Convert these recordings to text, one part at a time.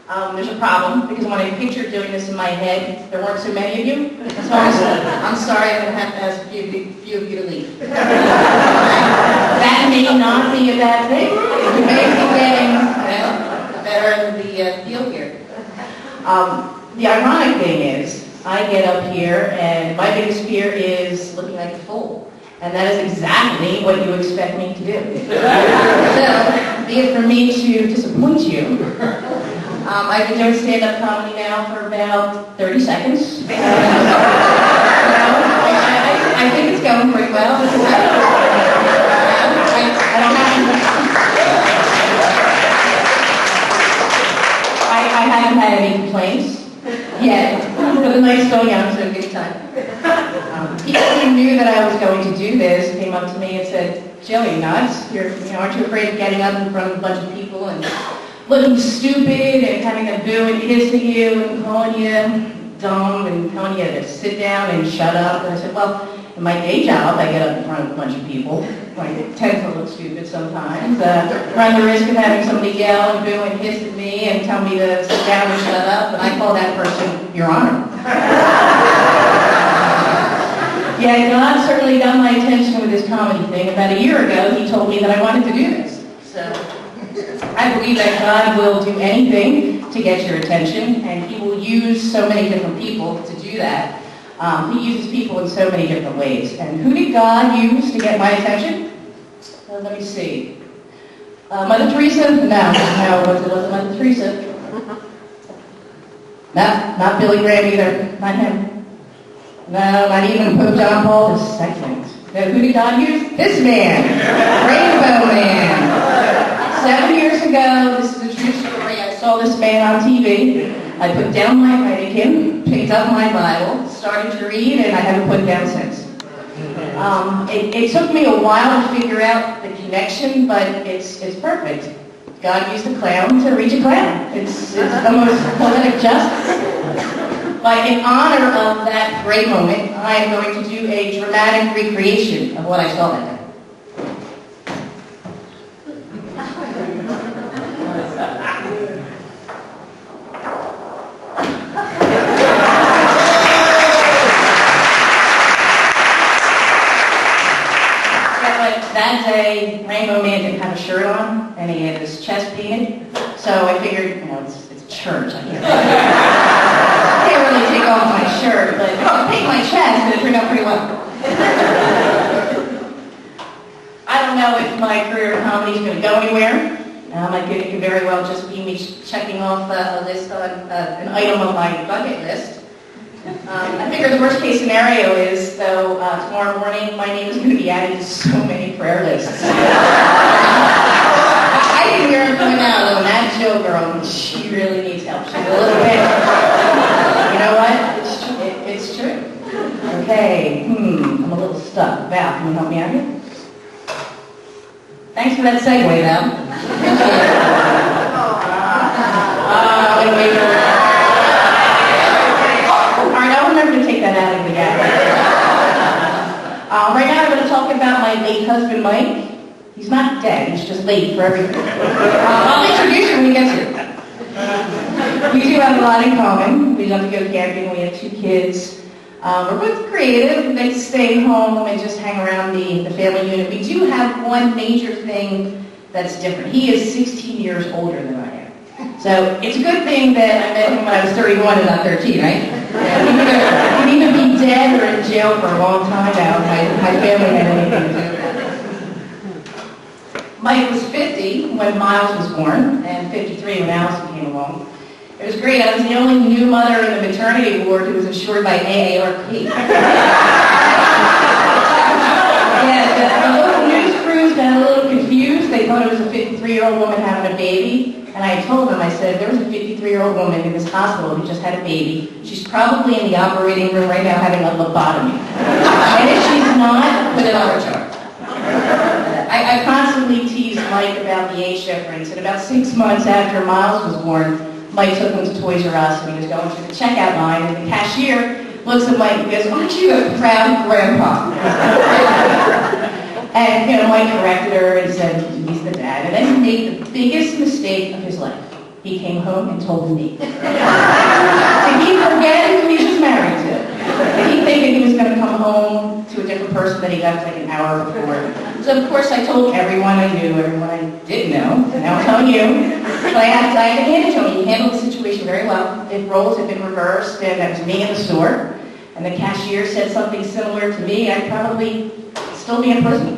There's a problem, because when I pictured doing this in my head, there weren't so many of you. So I'm sorry, I'm going to have to ask a few of you to leave. That may not be a bad thing. You may be getting better in the field here. The ironic thing is, I get up here, and my biggest fear is looking like a fool. And that is exactly what you expect me to do. So, be it for me to disappoint you, I've been doing stand-up comedy now for about 30 seconds. I think it's going pretty well. I haven't had any complaints yet, but the night's going on, so good time. People who knew that I was going to do this came up to me and said, "Jill, you nuts? Aren't you afraid of getting up in front of a bunch of people and looking stupid and having them boo and hiss at you and calling you dumb and telling you to sit down and shut up?" And I said, "Well, in my day job, I get up in front of a bunch of people. I tend to look stupid sometimes. Run the risk of having somebody yell and boo and hiss at me and tell me to sit down and shut up, and I call that person Your Honor." Yeah, God certainly got my attention with this comedy thing. About a year ago, he told me that I wanted to do this. So I believe that God will do anything to get your attention, and he will use so many different people to do that. He uses people in so many different ways. And who did God use to get my attention? Let me see. Mother Teresa? No, it wasn't Mother Teresa. No, not Billy Graham either. Not him. No, not even Pope John Paul II. No, who did God use? This man. Rainbow Man. 7 years ago, this is a true story, I saw this man on TV. I put down my Heineken, picked up my Bible, started to read, and I haven't put it down since. It took me a while to figure out the connection, but it's perfect. God used a clown to reach a clown. It's the most poetic justice. But in honor of that great moment, I am going to do a dramatic recreation of what I saw that day. That day, Rainbow Man didn't have a shirt on, and he had his chest painted. So I figured, it's church. I can't really take off my shirt, but if I paint my chest, it'll turn out pretty well. I don't know if my career in comedy is going to go anywhere. It could very well just be me checking off a list on an item on my bucket list. I figure the worst case scenario is, though, tomorrow morning my name is going to be added to so many prayer lists. I can hear him coming out, though. That Jill girl, she really needs help. She's a little bit. You know what? It's true. Okay. I'm a little stuck. Val, can you help me out here? Thanks for that segue, Val. Wait. I'll remember to take that out of the gap. Right now I'm going to talk about my late husband, Mike. He's not dead, he's just late for everything. I'll introduce you when he gets here. We do have a lot in common. We love to go camping, we have 2 kids. We're both creative, we like to stay home and just hang around the family unit. We do have one major thing that's different. He is 16 years older than I am. So it's a good thing that I met him when I was 31 and not 13, right? Yeah, he could either be dead or in jail for a long time now. My family had anything to do with that. Mike was 50 when Miles was born, and 53 when Allison came along. It was great. I was the only new mother in the maternity ward who was insured by AARP. Yeah, the local news crews got a little confused. They thought it was a 53-year-old woman having a baby. And I told them, I said, there was a 53-year-old woman in this hospital who just had a baby. She's probably in the operating room right now having a lobotomy. And if she's not, put it on her chart. I constantly teased Mike about the age difference. And about 6 months after Miles was born, Mike took him to Toys R Us, and he was going through the checkout line, and the cashier looks at Mike and goes, "Aren't you a proud grandpa?" And, Mike corrected her and said, "He's the dad." And then he made the biggest mistake of his life. he came home and told me. Did he forget who he was married to? Did he think that he was going to come home to a different person that he left like an hour before? So of course I told everyone I knew, everyone I didn't know, and now I'm telling you. But I had to hand it to him. He handled the situation very well. If roles had been reversed, and that was me in the store, and the cashier said something similar to me, I'd probably still be in prison.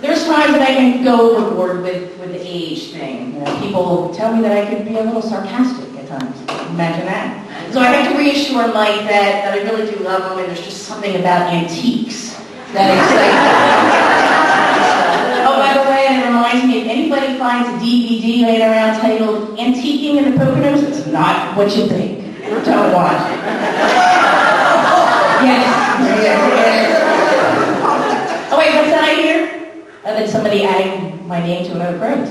There's times that I can go overboard with the age thing. You know, people tell me that I could be a little sarcastic at times. Imagine that. So I have to reassure Mike that I really do love him, and there's just something about antiques that excites me. Oh, by the way, it reminds me, if anybody finds a DVD laying around titled Antiquing in the Poconos, it's not what you think. Don't watch it. Yes. Oh wait, what's that I hear? That somebody added my name to another phrase.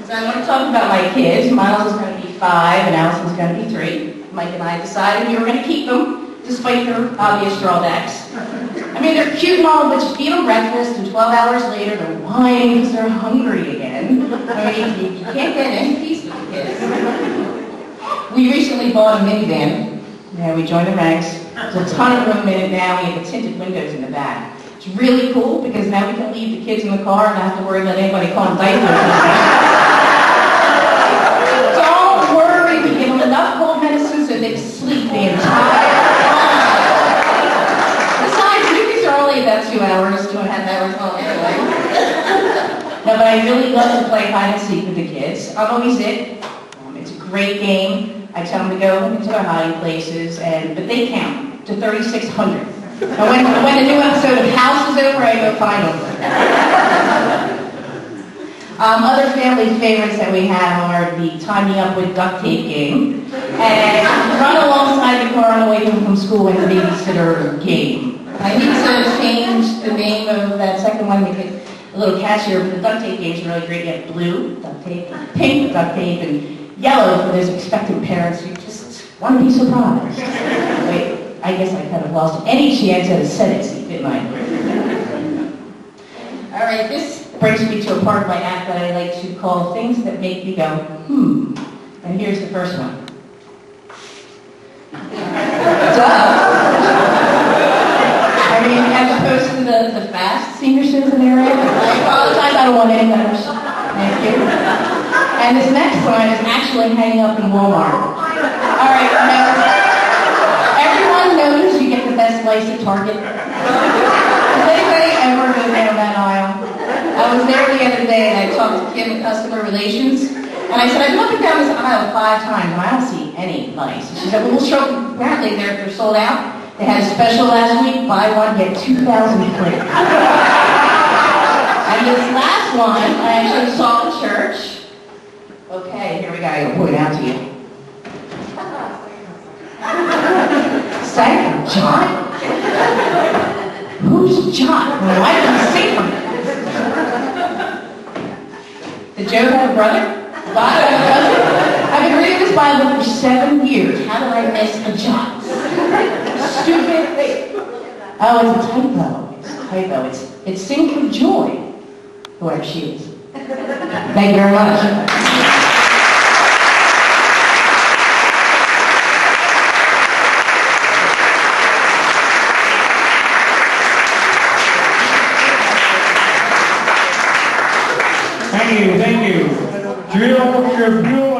So I want to talk about my kids. Miles is going to be 5 and Allison's going to be 3. Mike and I decided we were going to keep them, despite their obvious drawbacks. I mean, they're cute and all, but you feed them breakfast, and 12 hours later they're whining because they're hungry again. I mean, you can't get any peace with the kids. We recently bought a minivan. Yeah, we joined the ranks. There's a ton of room in it now. We have the tinted windows in the back. It's really cool because now we can leave the kids in the car and not have to worry about anybody calling diapers. Don't worry, we give them enough cold medicine so they can sleep the entire time. Besides, movies are only about 2 hours, 2.5 hours long anyway. No, but I really love to play hide and seek with the kids. I'm always it. It's a great game. I tell them to go into their hiding places, but they count to 3,600. And when the new episode of House is over, I go find them. Other family favorites that we have are the tie me up with duct tape game, and run alongside the car on the way home from school and the babysitter game. I need to change the name of that second one, make it a little catchier, but the duct tape game is really great. You have blue duct tape, pink duct tape, and yellow for those expectant parents who just want to be surprised. Wait, I guess I kind of lost any chance at a Senate seat, didn't I? All right, this brings me to a part of my act that I like to call things that make me go, And here's the first one. Duh. I mean, as opposed to the fast senior citizen area, I apologize, I don't want any letters. Thank you. And this next one is actually hanging up in Walmart. All right, everyone knows you get the best lice at Target. Does anybody ever go down that aisle? I was there the other day and I talked to Kim in customer relations, and I said, I've been up and down this aisle 5 times and I don't see any lice. She said, well, we'll show them. Apparently they're sold out. They had a special last week, buy one, get 2,000 free. And this last one, I actually saw in church. Okay, here we go. I'm going to point it out to you. Second, John? Who's John? Why did he say from it? Did Joe have a brother? Bob have a cousin? I've been reading this Bible for 7 years. How did I miss a John? Stupid thing. Oh, it's a typo. It's a typo. It's sing for joy, whoever she is. Thank you very much. Thank you. Tribulas.